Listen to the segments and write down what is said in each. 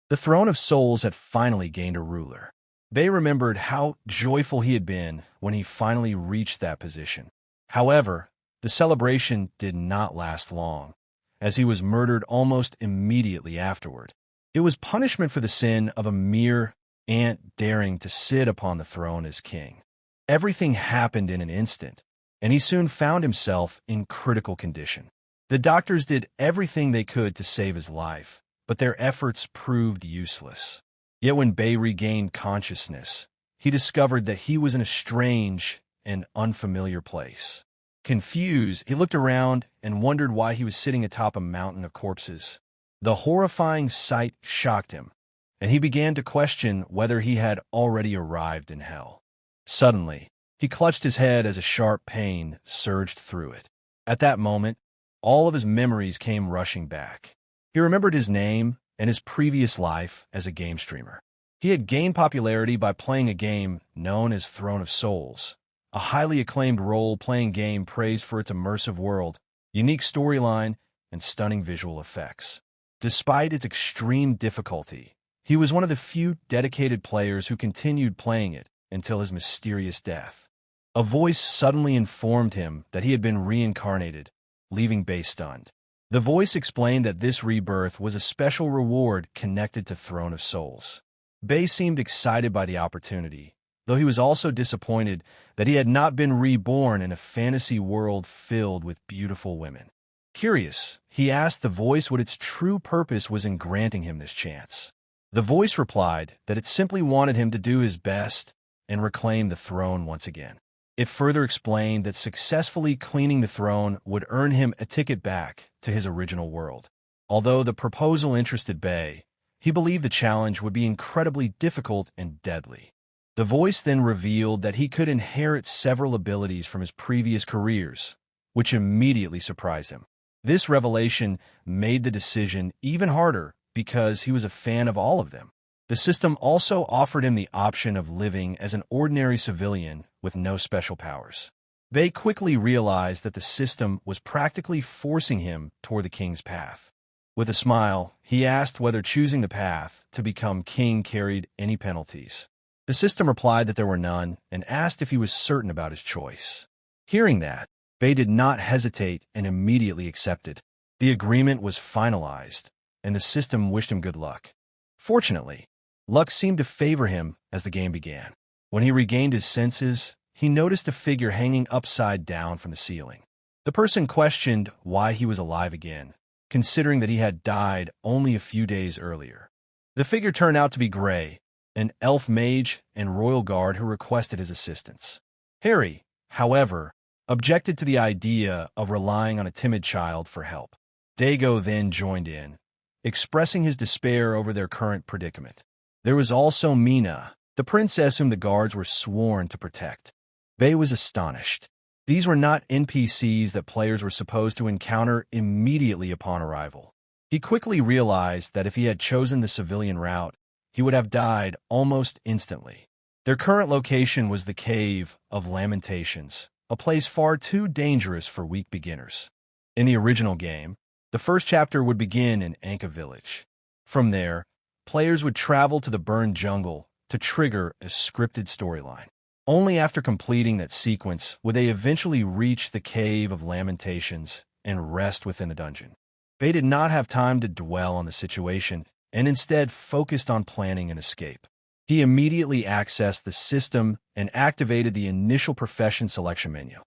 The Throne of Souls had finally gained a ruler. Bei remembered how joyful he had been when he finally reached that position. However, the celebration did not last long, as he was murdered almost immediately afterward. It was punishment for the sin of a mere ant daring to sit upon the throne as king. Everything happened in an instant, and he soon found himself in critical condition. The doctors did everything they could to save his life, but their efforts proved useless. Yet when Bei regained consciousness, he discovered that he was in a strange and unfamiliar place. Confused, he looked around and wondered why he was sitting atop a mountain of corpses. The horrifying sight shocked him, and he began to question whether he had already arrived in hell. Suddenly, he clutched his head as a sharp pain surged through it. At that moment, all of his memories came rushing back. He remembered his name and his previous life as a game streamer. He had gained popularity by playing a game known as Throne of Souls, a highly acclaimed role-playing game praised for its immersive world, unique storyline, and stunning visual effects. Despite its extreme difficulty, he was one of the few dedicated players who continued playing it until his mysterious death. A voice suddenly informed him that he had been reincarnated, leaving Bei stunned. The voice explained that this rebirth was a special reward connected to Throne of Souls. Bei seemed excited by the opportunity, though he was also disappointed that he had not been reborn in a fantasy world filled with beautiful women. Curious, he asked the voice what its true purpose was in granting him this chance. The voice replied that it simply wanted him to do his best and reclaim the throne once again. It further explained that successfully cleaning the throne would earn him a ticket back to his original world. Although the proposal interested Bei, he believed the challenge would be incredibly difficult and deadly. The voice then revealed that he could inherit several abilities from his previous careers, which immediately surprised him. This revelation made the decision even harder because he was a fan of all of them. The system also offered him the option of living as an ordinary civilian with no special powers. Bei quickly realized that the system was practically forcing him toward the king's path. With a smile, he asked whether choosing the path to become king carried any penalties. The system replied that there were none and asked if he was certain about his choice. Hearing that, Bei did not hesitate and immediately accepted. The agreement was finalized, and the system wished him good luck. Fortunately, luck seemed to favor him as the game began. When he regained his senses, he noticed a figure hanging upside down from the ceiling. The person questioned why he was alive again, considering that he had died only a few days earlier. The figure turned out to be Gray, an elf mage and royal guard who requested his assistance. Harry, however, objected to the idea of relying on a timid child for help. Dago then joined in, expressing his despair over their current predicament. There was also Mina, the princess whom the guards were sworn to protect. Bei was astonished. These were not NPCs that players were supposed to encounter immediately upon arrival. He quickly realized that if he had chosen the civilian route, he would have died almost instantly. Their current location was the Cave of Lamentations, a place far too dangerous for weak beginners. In the original game, the first chapter would begin in Anka Village. From there, players would travel to the burned jungle to trigger a scripted storyline. Only after completing that sequence would they eventually reach the Cave of Lamentations and rest within the dungeon. Bei did not have time to dwell on the situation and instead focused on planning an escape. He immediately accessed the system and activated the initial profession selection menu.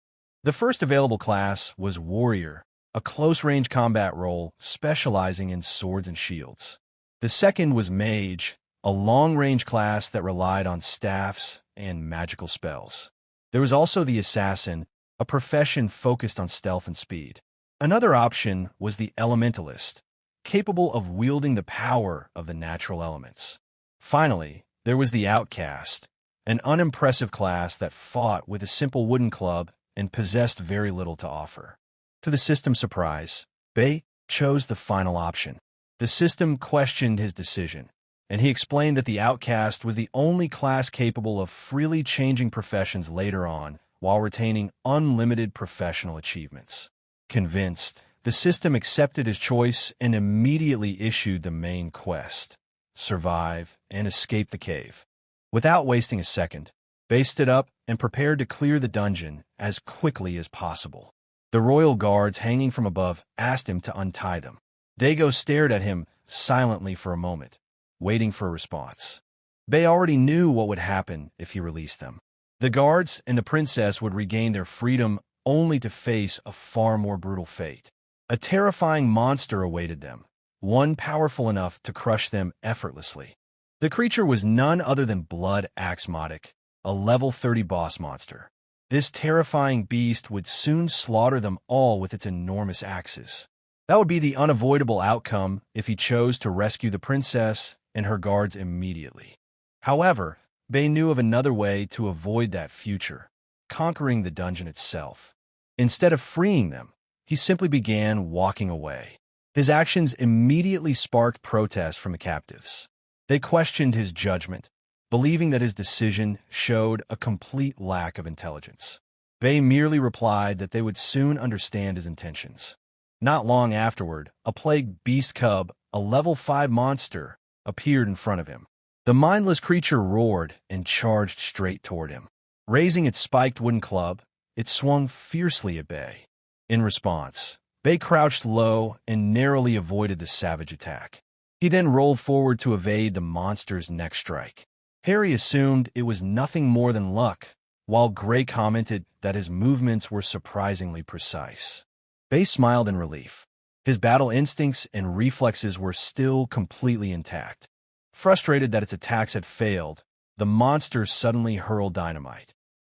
The first available class was Warrior, a close-range combat role specializing in swords and shields. The second was Mage, a long-range class that relied on staffs and magical spells. There was also the Assassin, a profession focused on stealth and speed. Another option was the Elementalist, capable of wielding the power of the natural elements. Finally, there was the Outcast, an unimpressive class that fought with a simple wooden club and possessed very little to offer. To the system's surprise, Bei chose the final option. The system questioned his decision, and he explained that the Outcast was the only class capable of freely changing professions later on while retaining unlimited professional achievements. Convinced, the system accepted his choice and immediately issued the main quest: survive, and escape the cave. Without wasting a second, Bei stood up and prepared to clear the dungeon as quickly as possible. The royal guards hanging from above asked him to untie them. Dago stared at him silently for a moment, waiting for a response. Bei already knew what would happen if he released them. The guards and the princess would regain their freedom only to face a far more brutal fate. A terrifying monster awaited them, one powerful enough to crush them effortlessly. The creature was none other than Blood Axmotic, a level 30 boss monster. This terrifying beast would soon slaughter them all with its enormous axes. That would be the unavoidable outcome if he chose to rescue the princess and her guards immediately. However, Bei knew of another way to avoid that future, conquering the dungeon itself. Instead of freeing them, he simply began walking away. His actions immediately sparked protest from the captives. They questioned his judgment, believing that his decision showed a complete lack of intelligence. Bei merely replied that they would soon understand his intentions. Not long afterward, a plague beast cub, a level 5 monster, appeared in front of him. The mindless creature roared and charged straight toward him. Raising its spiked wooden club, it swung fiercely at Bei. In response, Bei crouched low and narrowly avoided the savage attack. He then rolled forward to evade the monster's next strike. Harry assumed it was nothing more than luck, while Gray commented that his movements were surprisingly precise. Bei smiled in relief. His battle instincts and reflexes were still completely intact. Frustrated that its attacks had failed, the monster suddenly hurled dynamite.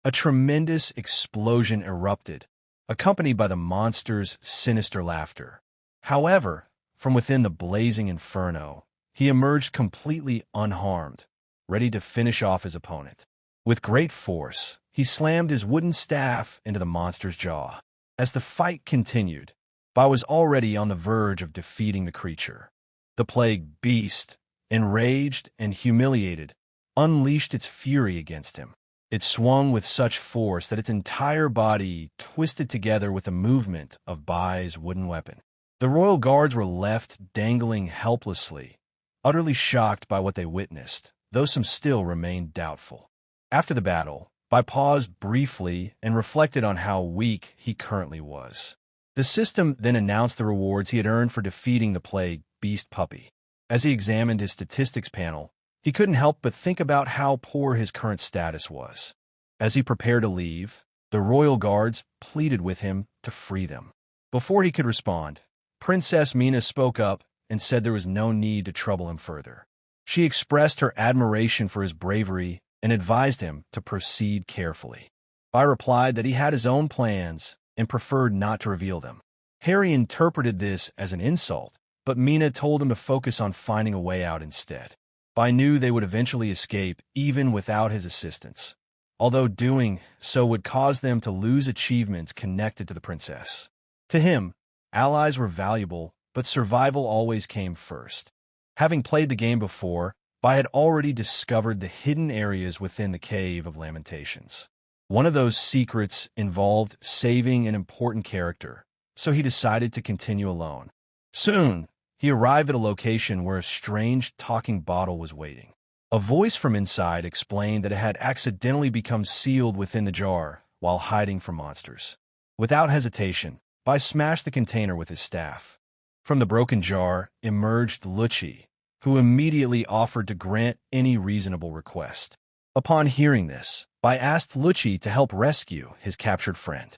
A tremendous explosion erupted, accompanied by the monster's sinister laughter. However, from within the blazing inferno, he emerged completely unharmed, ready to finish off his opponent. With great force, he slammed his wooden staff into the monster's jaw. As the fight continued, Bei was already on the verge of defeating the creature. The plague beast, enraged and humiliated, unleashed its fury against him. It swung with such force that its entire body twisted together with the movement of Bai's wooden weapon. The royal guards were left dangling helplessly, utterly shocked by what they witnessed, though some still remained doubtful. After the battle, Bai paused briefly and reflected on how weak he currently was. The system then announced the rewards he had earned for defeating the plague beast puppy. As he examined his statistics panel, he couldn't help but think about how poor his current status was. As he prepared to leave, the royal guards pleaded with him to free them. Before he could respond, Princess Mina spoke up and said there was no need to trouble him further. She expressed her admiration for his bravery and advised him to proceed carefully. Bai replied that he had his own plans and preferred not to reveal them. Harry interpreted this as an insult, but Mina told him to focus on finding a way out instead. Bai knew they would eventually escape even without his assistance, although doing so would cause them to lose achievements connected to the princess. To him, allies were valuable, but survival always came first. Having played the game before, Bai had already discovered the hidden areas within the Cave of Lamentations. One of those secrets involved saving an important character, so he decided to continue alone. Soon, he arrived at a location where a strange talking bottle was waiting. A voice from inside explained that it had accidentally become sealed within the jar while hiding from monsters. Without hesitation, Bai smashed the container with his staff. From the broken jar emerged Lucci, who immediately offered to grant any reasonable request. Upon hearing this, Bai asked Lucci to help rescue his captured friend.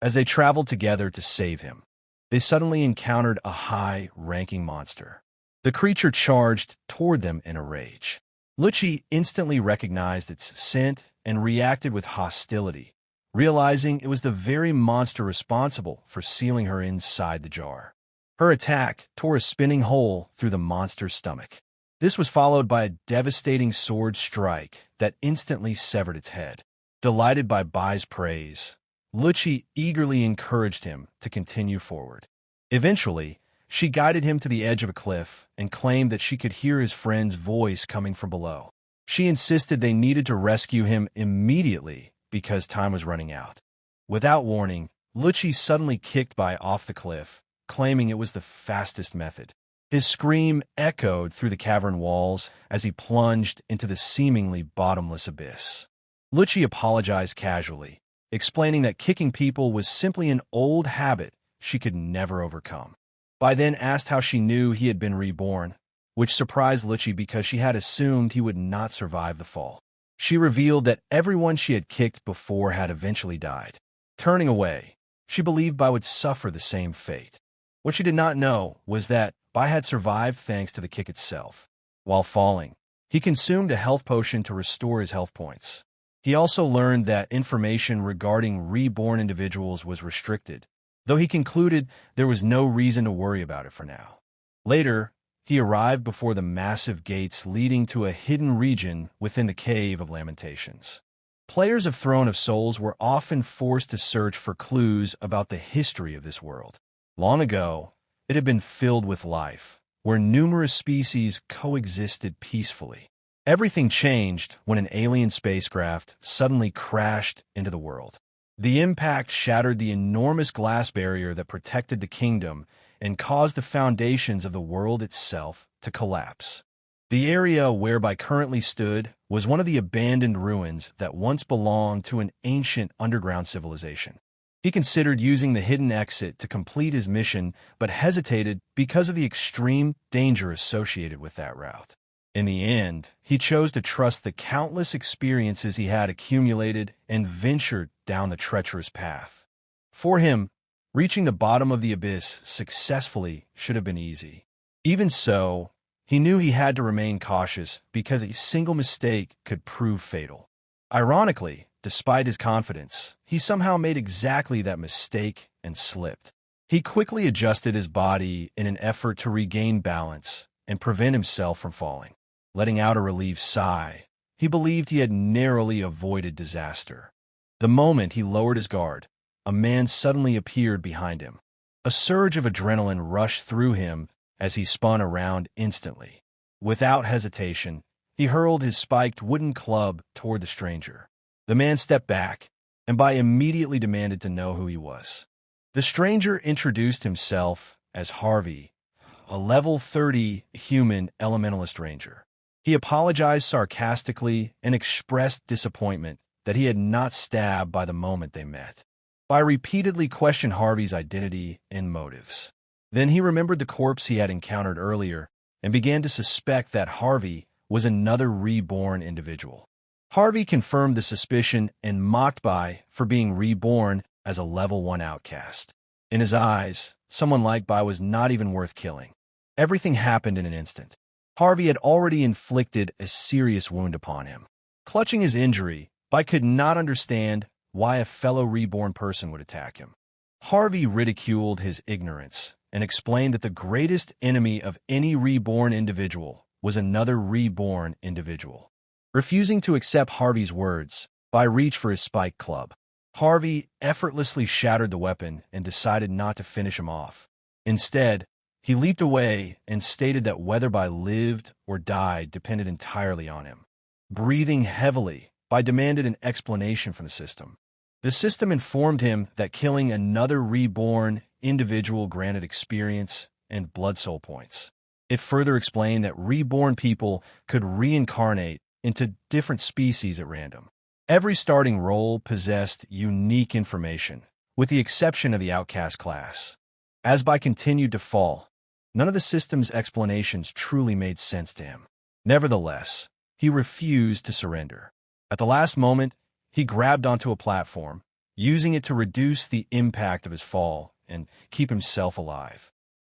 As they traveled together to save him, they suddenly encountered a high-ranking monster. The creature charged toward them in a rage. Lucci instantly recognized its scent and reacted with hostility, realizing it was the very monster responsible for sealing her inside the jar. Her attack tore a spinning hole through the monster's stomach. This was followed by a devastating sword strike that instantly severed its head. Delighted by Bai's praise, Lucci eagerly encouraged him to continue forward. Eventually, she guided him to the edge of a cliff and claimed that she could hear his friend's voice coming from below. She insisted they needed to rescue him immediately because time was running out. Without warning, Lucci suddenly kicked Bai off the cliff, claiming it was the fastest method. His scream echoed through the cavern walls as he plunged into the seemingly bottomless abyss. Lucci apologized casually, explaining that kicking people was simply an old habit she could never overcome. Bai then asked how she knew he had been reborn, which surprised Lucci because she had assumed he would not survive the fall. She revealed that everyone she had kicked before had eventually died. Turning away, she believed Bai would suffer the same fate. What she did not know was that Bai had survived thanks to the kick itself. While falling, he consumed a health potion to restore his health points. He also learned that information regarding reborn individuals was restricted, though he concluded there was no reason to worry about it for now. Later, he arrived before the massive gates leading to a hidden region within the Cave of Lamentations. Players of Throne of Souls were often forced to search for clues about the history of this world. Long ago, it had been filled with life, where numerous species coexisted peacefully. Everything changed when an alien spacecraft suddenly crashed into the world. The impact shattered the enormous glass barrier that protected the kingdom and caused the foundations of the world itself to collapse. The area where Bai currently stood was one of the abandoned ruins that once belonged to an ancient underground civilization. He considered using the hidden exit to complete his mission, but hesitated because of the extreme danger associated with that route. In the end, he chose to trust the countless experiences he had accumulated and ventured down the treacherous path. For him, reaching the bottom of the abyss successfully should have been easy. Even so, he knew he had to remain cautious because a single mistake could prove fatal. Ironically, despite his confidence, he somehow made exactly that mistake and slipped. He quickly adjusted his body in an effort to regain balance and prevent himself from falling. Letting out a relieved sigh, he believed he had narrowly avoided disaster. The moment he lowered his guard, a man suddenly appeared behind him. A surge of adrenaline rushed through him as he spun around instantly. Without hesitation, he hurled his spiked wooden club toward the stranger. The man stepped back, and Bai immediately demanded to know who he was. The stranger introduced himself as Harvey, a level 30 human elementalist ranger. He apologized sarcastically and expressed disappointment that he had not stabbed Bai the moment they met. Bai repeatedly questioned Harvey's identity and motives. Then he remembered the corpse he had encountered earlier and began to suspect that Harvey was another reborn individual. Harvey confirmed the suspicion and mocked Bai for being reborn as a level 1 outcast. In his eyes, someone like Bai was not even worth killing. Everything happened in an instant. Harvey had already inflicted a serious wound upon him. Clutching his injury, Bai could not understand why a fellow reborn person would attack him. Harvey ridiculed his ignorance and explained that the greatest enemy of any reborn individual was another reborn individual. Refusing to accept Harvey's words, Bai reached for his spike club. Harvey effortlessly shattered the weapon and decided not to finish him off. Instead, he leaped away and stated that whether Bai lived or died depended entirely on him. Breathing heavily, Bai demanded an explanation from the system. The system informed him that killing another reborn individual granted experience and blood soul points. It further explained that reborn people could reincarnate into different species at random. Every starting role possessed unique information, with the exception of the outcast class. As Bai continued to fall, none of the system's explanations truly made sense to him. Nevertheless, he refused to surrender. At the last moment, he grabbed onto a platform, using it to reduce the impact of his fall and keep himself alive.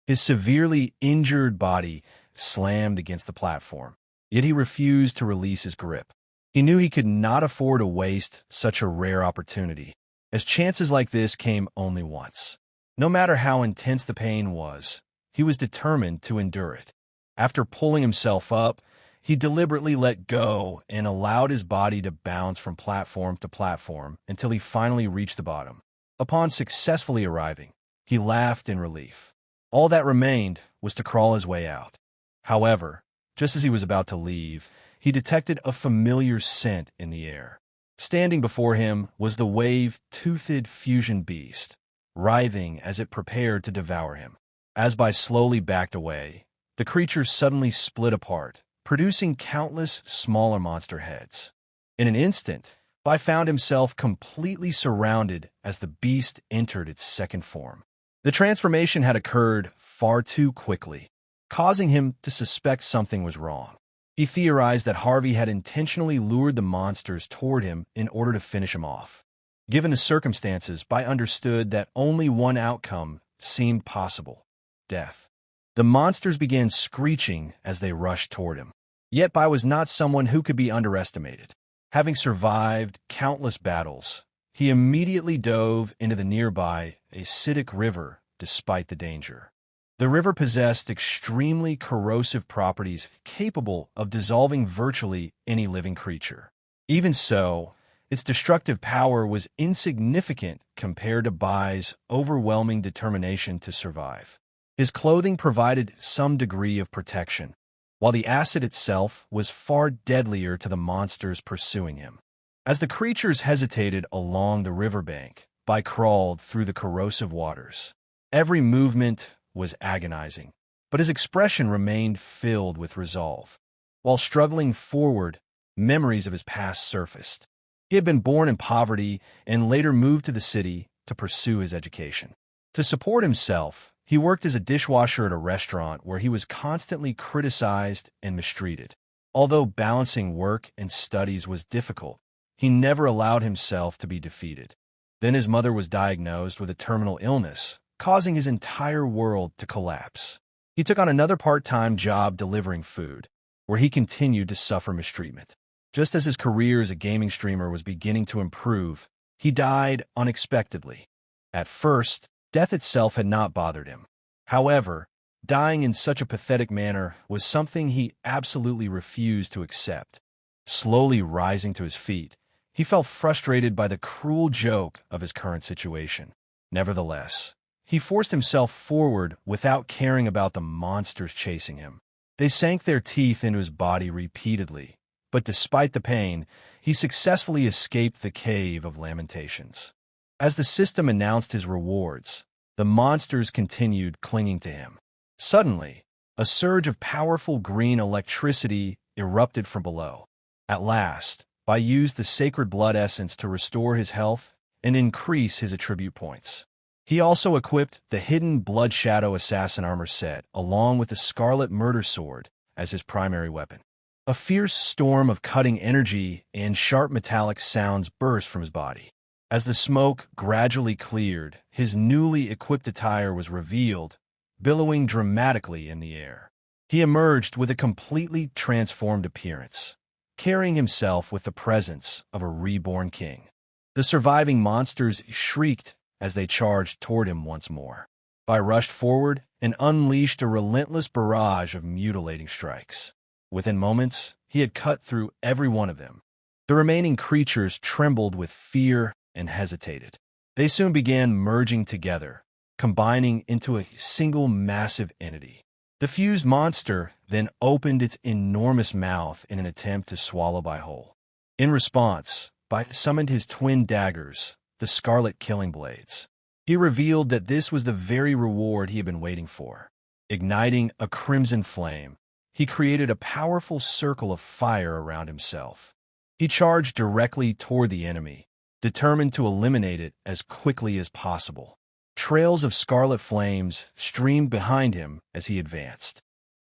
His severely injured body slammed against the platform, yet he refused to release his grip. He knew he could not afford to waste such a rare opportunity, as chances like this came only once. No matter how intense the pain was, he was determined to endure it. After pulling himself up, he deliberately let go and allowed his body to bounce from platform to platform until he finally reached the bottom. Upon successfully arriving, he laughed in relief. All that remained was to crawl his way out. However, just as he was about to leave, he detected a familiar scent in the air. Standing before him was the wave-toothed fusion beast, writhing as it prepared to devour him. As Bai slowly backed away, the creature suddenly split apart, producing countless smaller monster heads. In an instant, Bai found himself completely surrounded as the beast entered its second form. The transformation had occurred far too quickly, causing him to suspect something was wrong. He theorized that Harvey had intentionally lured the monsters toward him in order to finish him off. Given the circumstances, Bai understood that only one outcome seemed possible: death. The monsters began screeching as they rushed toward him. Yet Bai was not someone who could be underestimated. Having survived countless battles, he immediately dove into the nearby acidic river despite the danger. The river possessed extremely corrosive properties capable of dissolving virtually any living creature. Even so, its destructive power was insignificant compared to Bai's overwhelming determination to survive. His clothing provided some degree of protection, while the acid itself was far deadlier to the monsters pursuing him. As the creatures hesitated along the riverbank, Bai crawled through the corrosive waters. Every movement was agonizing, but his expression remained filled with resolve. While struggling forward, memories of his past surfaced. He had been born in poverty and later moved to the city to pursue his education. To support himself, he worked as a dishwasher at a restaurant where he was constantly criticized and mistreated. Although balancing work and studies was difficult, he never allowed himself to be defeated. Then his mother was diagnosed with a terminal illness, causing his entire world to collapse. He took on another part-time job delivering food, where he continued to suffer mistreatment. Just as his career as a gaming streamer was beginning to improve, he died unexpectedly. At first, death itself had not bothered him. However, dying in such a pathetic manner was something he absolutely refused to accept. Slowly rising to his feet, he felt frustrated by the cruel joke of his current situation. Nevertheless, he forced himself forward without caring about the monsters chasing him. They sank their teeth into his body repeatedly, but despite the pain, he successfully escaped the Cave of Lamentations. As the system announced his rewards, the monsters continued clinging to him. Suddenly, a surge of powerful green electricity erupted from below. At last, Bai used the sacred blood essence to restore his health and increase his attribute points. He also equipped the hidden Blood Shadow Assassin armor set along with the Scarlet Murder Sword as his primary weapon. A fierce storm of cutting energy and sharp metallic sounds burst from his body. As the smoke gradually cleared, his newly equipped attire was revealed, billowing dramatically in the air. He emerged with a completely transformed appearance, carrying himself with the presence of a reborn king. The surviving monsters shrieked as they charged toward him once more. Bai rushed forward and unleashed a relentless barrage of mutilating strikes. Within moments, he had cut through every one of them. The remaining creatures trembled with fear and hesitated. They soon began merging together, combining into a single massive entity. The fused monster then opened its enormous mouth in an attempt to swallow Bai whole. In response, Bai summoned his twin daggers, the Scarlet Killing Blades. He revealed that this was the very reward he had been waiting for. Igniting a crimson flame, he created a powerful circle of fire around himself. He charged directly toward the enemy, determined to eliminate it as quickly as possible. Trails of scarlet flames streamed behind him as he advanced.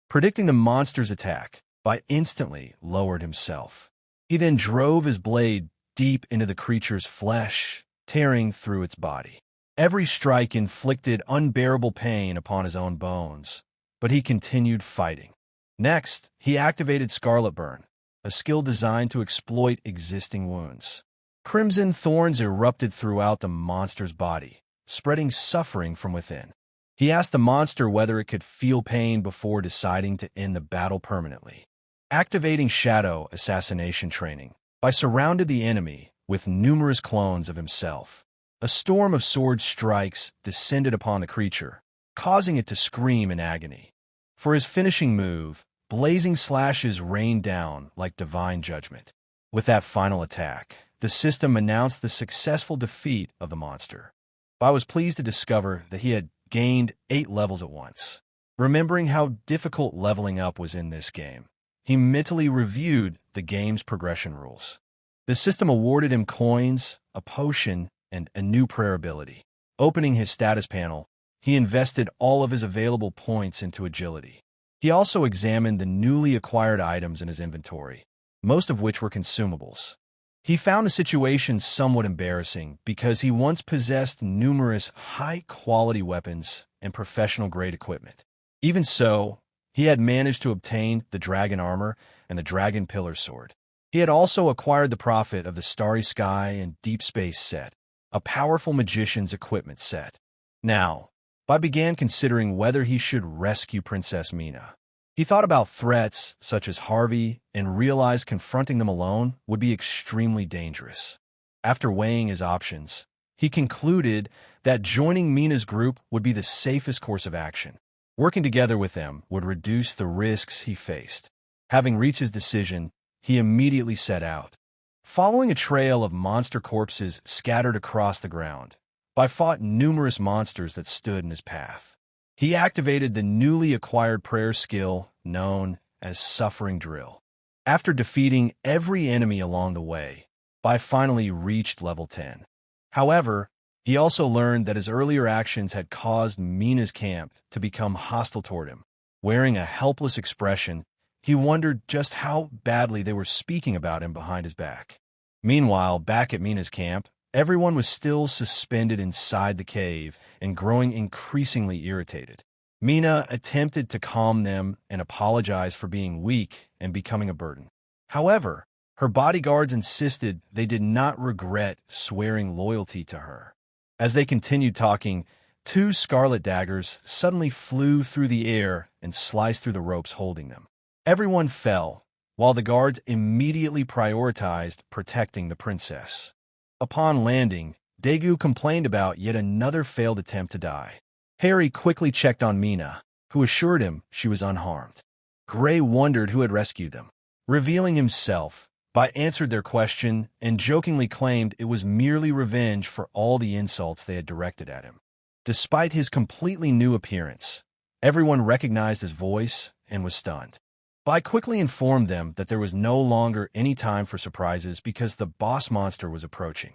Predicting the monster's attack, Bai instantly lowered himself. He then drove his blade deep into the creature's flesh, tearing through its body. Every strike inflicted unbearable pain upon his own bones, but he continued fighting. Next, he activated Scarlet Burn, a skill designed to exploit existing wounds. Crimson thorns erupted throughout the monster's body, spreading suffering from within. He asked the monster whether it could feel pain before deciding to end the battle permanently. Activating Shadow Assassination Training, Bai surrounded the enemy with numerous clones of himself. A storm of sword strikes descended upon the creature, causing it to scream in agony. For his finishing move, blazing slashes rained down like divine judgment. With that final attack, the system announced the successful defeat of the monster. Bai was pleased to discover that he had gained 8 levels at once. Remembering how difficult leveling up was in this game, he mentally reviewed the game's progression rules. The system awarded him coins, a potion, and a new prayer ability. Opening his status panel, he invested all of his available points into agility. He also examined the newly acquired items in his inventory, most of which were consumables. He found the situation somewhat embarrassing because he once possessed numerous high-quality weapons and professional-grade equipment. Even so, he had managed to obtain the dragon armor and the dragon pillar sword. He had also acquired the profit of the Starry Sky and Deep Space set, a powerful magician's equipment set. Now, Bai began considering whether he should rescue Princess Mina. He thought about threats such as Harvey and realized confronting them alone would be extremely dangerous. After weighing his options, he concluded that joining Mina's group would be the safest course of action. Working together with them would reduce the risks he faced. Having reached his decision, he immediately set out. Following a trail of monster corpses scattered across the ground, Bai fought numerous monsters that stood in his path. He activated the newly acquired prayer skill known as Suffering Drill. After defeating every enemy along the way, Bai finally reached level 10. However, he also learned that his earlier actions had caused Mina's camp to become hostile toward him. Wearing a helpless expression, he wondered just how badly they were speaking about him behind his back. Meanwhile, back at Mina's camp, everyone was still suspended inside the cave and growing increasingly irritated. Mina attempted to calm them and apologize for being weak and becoming a burden. However, her bodyguards insisted they did not regret swearing loyalty to her. As they continued talking, two scarlet daggers suddenly flew through the air and sliced through the ropes holding them. Everyone fell, while the guards immediately prioritized protecting the princess. Upon landing, Daegu complained about yet another failed attempt to die. Harry quickly checked on Mina, who assured him she was unharmed. Gray wondered who had rescued them. Revealing himself, Bai answered their question and jokingly claimed it was merely revenge for all the insults they had directed at him. Despite his completely new appearance, everyone recognized his voice and was stunned. Bai quickly informed them that there was no longer any time for surprises because the boss monster was approaching.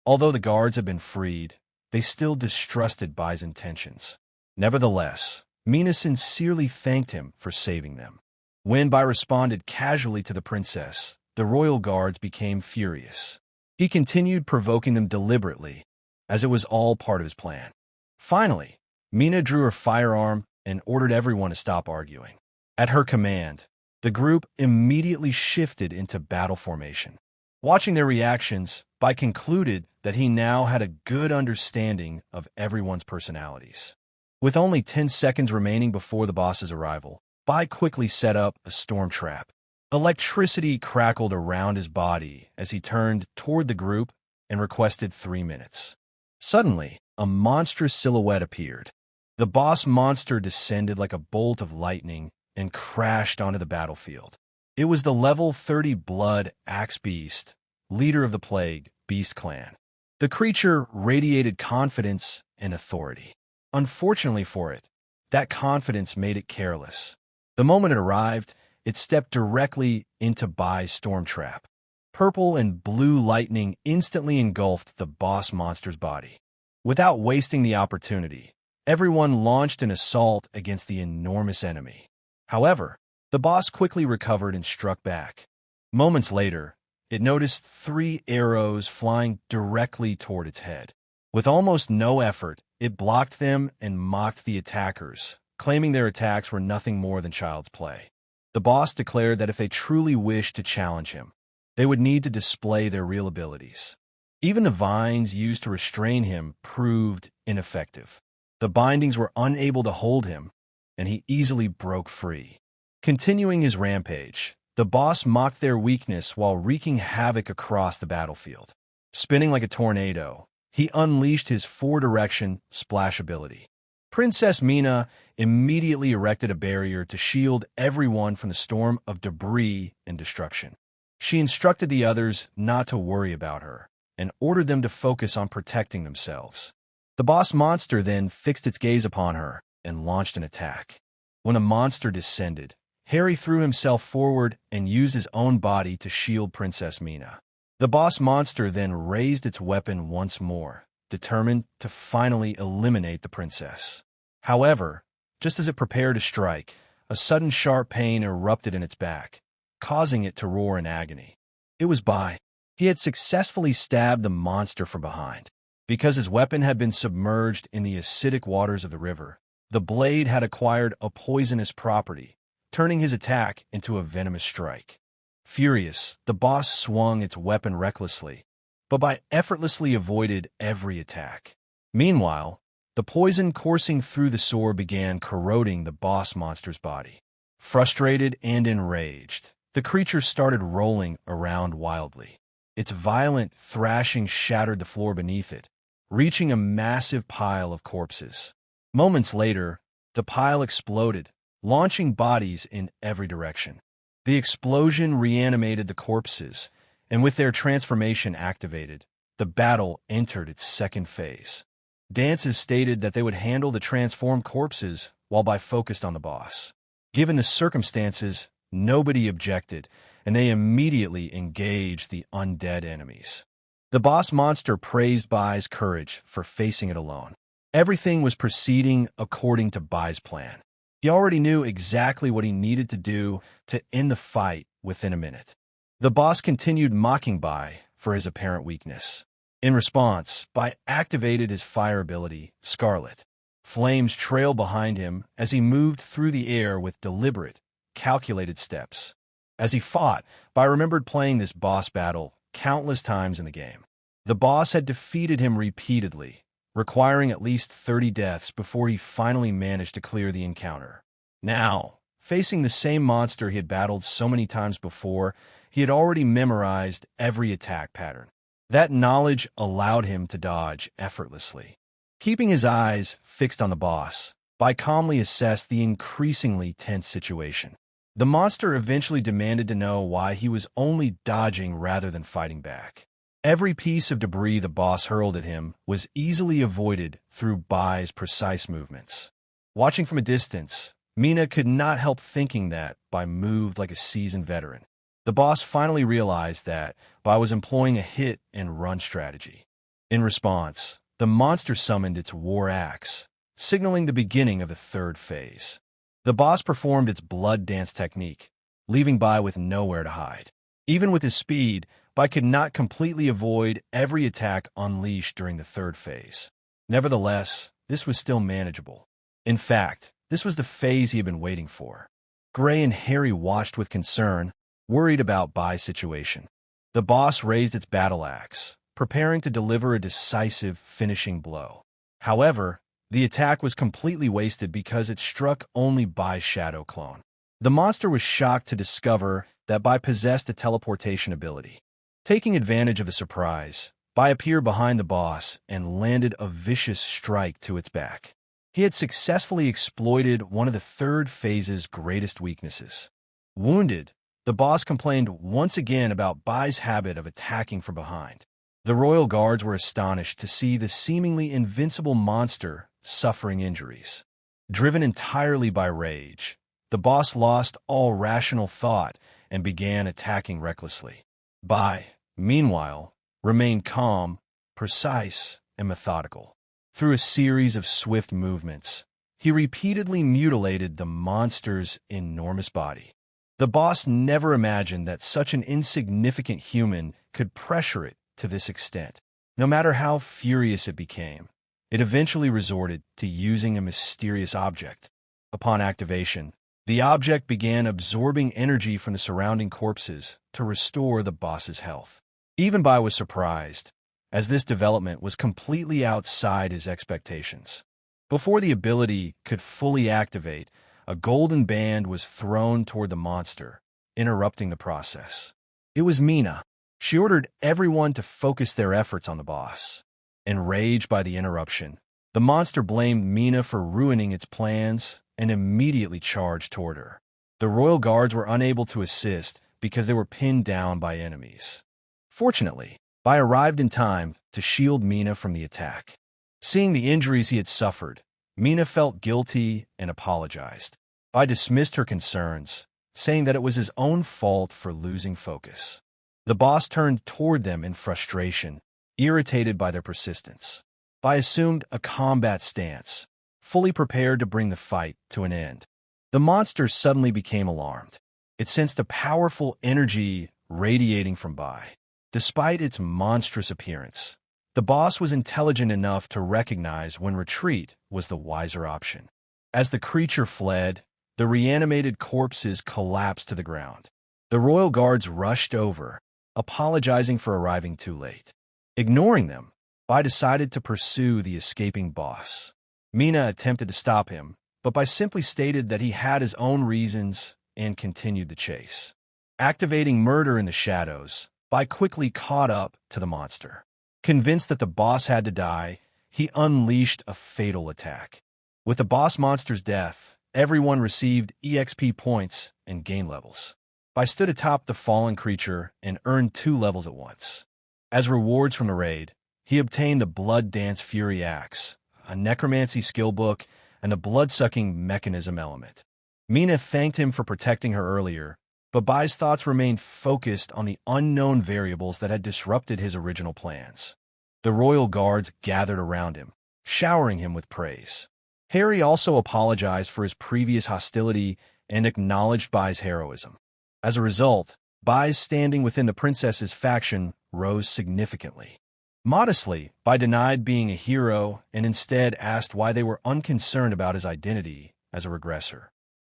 Although the guards had been freed, they still distrusted Bai's intentions. Nevertheless, Mina sincerely thanked him for saving them. When Bai responded casually to the princess, the royal guards became furious. He continued provoking them deliberately, as it was all part of his plan. Finally, Mina drew her firearm and ordered everyone to stop arguing. At her command, the group immediately shifted into battle formation. Watching their reactions, Bai concluded that he now had a good understanding of everyone's personalities. With only 10 seconds remaining before the boss's arrival, Bai quickly set up a storm trap. Electricity crackled around his body as he turned toward the group and requested 3 minutes. Suddenly, a monstrous silhouette appeared. The boss monster descended like a bolt of lightning and crashed onto the battlefield. It was the level 30 Blood Axe Beast, leader of the Plague Beast Clan. The creature radiated confidence and authority. Unfortunately for it, that confidence made it careless. The moment it arrived, it stepped directly into Bai's storm trap. Purple and blue lightning instantly engulfed the boss monster's body. Without wasting the opportunity, everyone launched an assault against the enormous enemy. However, the boss quickly recovered and struck back. Moments later, it noticed 3 arrows flying directly toward its head. With almost no effort, it blocked them and mocked the attackers, claiming their attacks were nothing more than child's play. The boss declared that if they truly wished to challenge him, they would need to display their real abilities. Even the vines used to restrain him proved ineffective. The bindings were unable to hold him, and he easily broke free. Continuing his rampage, the boss mocked their weakness while wreaking havoc across the battlefield. Spinning like a tornado, he unleashed his 4-direction splash ability. Princess Mina immediately erected a barrier to shield everyone from the storm of debris and destruction. She instructed the others not to worry about her and ordered them to focus on protecting themselves. The boss monster then fixed its gaze upon her and launched an attack. When the monster descended, Harry threw himself forward and used his own body to shield Princess Mina. The boss monster then raised its weapon once more, determined to finally eliminate the princess. However, just as it prepared to strike, a sudden sharp pain erupted in its back, causing it to roar in agony. It was Bai. He had successfully stabbed the monster from behind. Because his weapon had been submerged in the acidic waters of the river, the blade had acquired a poisonous property, turning his attack into a venomous strike. Furious, the boss swung its weapon recklessly, but Bai effortlessly avoided every attack. Meanwhile, the poison coursing through the sword began corroding the boss monster's body. Frustrated and enraged, the creature started rolling around wildly. Its violent thrashing shattered the floor beneath it, reaching a massive pile of corpses. Moments later, the pile exploded, launching bodies in every direction. The explosion reanimated the corpses, and with their transformation activated, the battle entered its second phase. Dances stated that they would handle the transformed corpses while Bai focused on the boss. Given the circumstances, nobody objected, and they immediately engaged the undead enemies. The boss monster praised Bai's courage for facing it alone. Everything was proceeding according to Bai's plan. He already knew exactly what he needed to do to end the fight within a minute. The boss continued mocking Bai for his apparent weakness. In response, Bai activated his fire ability, Scarlet. Flames trailed behind him as he moved through the air with deliberate, calculated steps. As he fought, Bai remembered playing this boss battle countless times in the game. The boss had defeated him repeatedly, requiring at least 30 deaths before he finally managed to clear the encounter. Now, facing the same monster he had battled so many times before, he had already memorized every attack pattern. That knowledge allowed him to dodge effortlessly. Keeping his eyes fixed on the boss, Bai calmly assessed the increasingly tense situation. The monster eventually demanded to know why he was only dodging rather than fighting back. Every piece of debris the boss hurled at him was easily avoided through Bai's precise movements. Watching from a distance, Mina could not help thinking that Bai moved like a seasoned veteran. The boss finally realized that Bai was employing a hit-and-run strategy. In response, the monster summoned its war axe, signaling the beginning of the third phase. The boss performed its blood dance technique, leaving Bai with nowhere to hide. Even with his speed, Bai could not completely avoid every attack unleashed during the third phase. Nevertheless, this was still manageable. In fact, this was the phase he had been waiting for. Gray and Harry watched with concern, worried about Bai's situation. The boss raised its battle axe, preparing to deliver a decisive finishing blow. However, the attack was completely wasted because it struck only Bai's shadow clone. The monster was shocked to discover that Bai possessed a teleportation ability. Taking advantage of the surprise, Bai appeared behind the boss and landed a vicious strike to its back. He had successfully exploited one of the third phase's greatest weaknesses. Wounded, the boss complained once again about Bai's habit of attacking from behind. The royal guards were astonished to see the seemingly invincible monster suffering injuries. Driven entirely by rage, the boss lost all rational thought and began attacking recklessly. Bai, meanwhile, remained calm, precise, and methodical. Through a series of swift movements, he repeatedly mutilated the monster's enormous body. The boss never imagined that such an insignificant human could pressure it to this extent. No matter how furious it became, it eventually resorted to using a mysterious object. Upon activation, the object began absorbing energy from the surrounding corpses to restore the boss's health. Even Bai was surprised, as this development was completely outside his expectations. Before the ability could fully activate, a golden band was thrown toward the monster, interrupting the process. It was Mina. She ordered everyone to focus their efforts on the boss. Enraged by the interruption, the monster blamed Mina for ruining its plans and immediately charged toward her. The royal guards were unable to assist because they were pinned down by enemies. Fortunately, Bai arrived in time to shield Mina from the attack. Seeing the injuries he had suffered, Mina felt guilty and apologized. Bai dismissed her concerns, saying that it was his own fault for losing focus. The boss turned toward them in frustration, irritated by their persistence. Bai assumed a combat stance, fully prepared to bring the fight to an end. The monster suddenly became alarmed. It sensed a powerful energy radiating from Bai. Despite its monstrous appearance, the boss was intelligent enough to recognize when retreat was the wiser option. As the creature fled, the reanimated corpses collapsed to the ground. The royal guards rushed over, apologizing for arriving too late. Ignoring them, Bai decided to pursue the escaping boss. Mina attempted to stop him, but Bai simply stated that he had his own reasons and continued the chase. Activating Murder in the Shadows, Bai quickly caught up to the monster. Convinced that the boss had to die, he unleashed a fatal attack. With the boss monster's death, everyone received EXP points and gain levels. Bai stood atop the fallen creature and earned 2 levels at once. As rewards from the raid, he obtained the Blood Dance Fury Axe, a necromancy skill book, and the blood-sucking mechanism element. Mina thanked him for protecting her earlier, but Bai's thoughts remained focused on the unknown variables that had disrupted his original plans. The royal guards gathered around him, showering him with praise. Harry also apologized for his previous hostility and acknowledged Bai's heroism. As a result, Bai's standing within the princess's faction rose significantly. Modestly, Bai denied being a hero and instead asked why they were unconcerned about his identity as a regressor.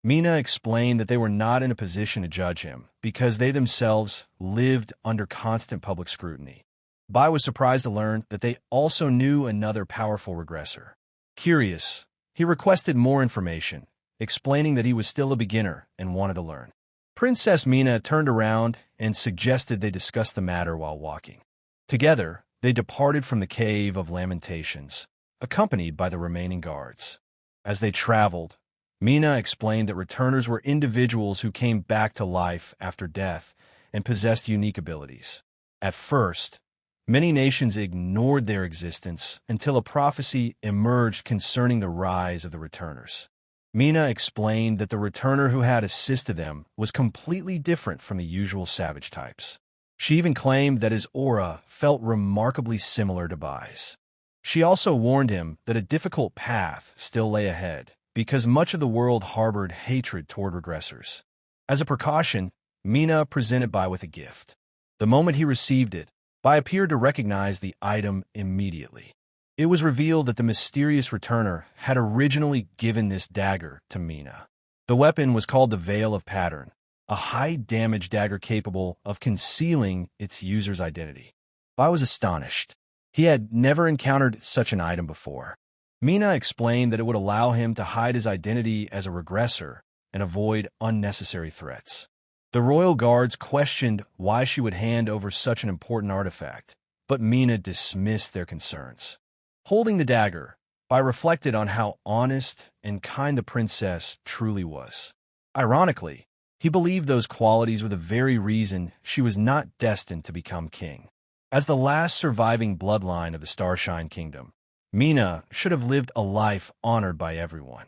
Mina explained that they were not in a position to judge him because they themselves lived under constant public scrutiny. Bai was surprised to learn that they also knew another powerful regressor. Curious, he requested more information, explaining that he was still a beginner and wanted to learn. Princess Mina turned around and suggested they discuss the matter while walking. Together, they departed from the Cave of Lamentations, accompanied by the remaining guards. As they traveled, Mina explained that returners were individuals who came back to life after death and possessed unique abilities. At first, many nations ignored their existence until a prophecy emerged concerning the rise of the returners. Mina explained that the returner who had assisted them was completely different from the usual savage types. She even claimed that his aura felt remarkably similar to Bai's. She also warned him that a difficult path still lay ahead, because much of the world harbored hatred toward regressors. As a precaution, Mina presented Bai with a gift. The moment he received it, Bai appeared to recognize the item immediately. It was revealed that the mysterious returner had originally given this dagger to Mina. The weapon was called the Veil of Pattern, a high-damage dagger capable of concealing its user's identity. Bai was astonished. He had never encountered such an item before. Mina explained that it would allow him to hide his identity as a regressor and avoid unnecessary threats. The royal guards questioned why she would hand over such an important artifact, but Mina dismissed their concerns. Holding the dagger, Bai reflected on how honest and kind the princess truly was. Ironically, he believed those qualities were the very reason she was not destined to become king. As the last surviving bloodline of the Starshine Kingdom, Mina should have lived a life honored by everyone.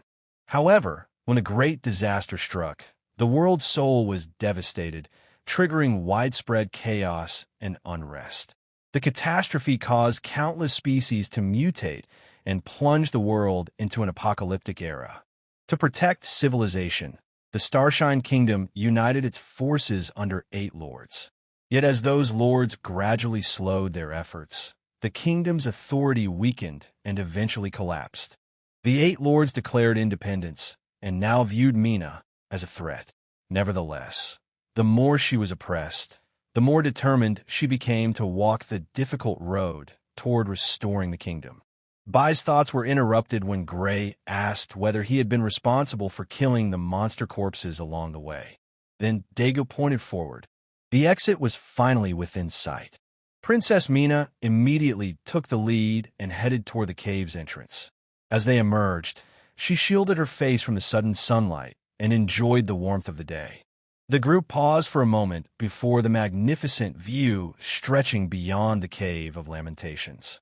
However, when a great disaster struck, the world's soul was devastated, triggering widespread chaos and unrest. The catastrophe caused countless species to mutate and plunge the world into an apocalyptic era. To protect civilization, the Starshine Kingdom united its forces under 8 lords. Yet as those lords gradually slowed their efforts, the kingdom's authority weakened and eventually collapsed. The 8 lords declared independence and now viewed Mina as a threat. Nevertheless, the more she was oppressed, the more determined she became to walk the difficult road toward restoring the kingdom. Bai's thoughts were interrupted when Gray asked whether he had been responsible for killing the monster corpses along the way. Then Dago pointed forward. The exit was finally within sight. Princess Mina immediately took the lead and headed toward the cave's entrance. As they emerged, she shielded her face from the sudden sunlight and enjoyed the warmth of the day. The group paused for a moment before the magnificent view stretching beyond the Cave of Lamentations.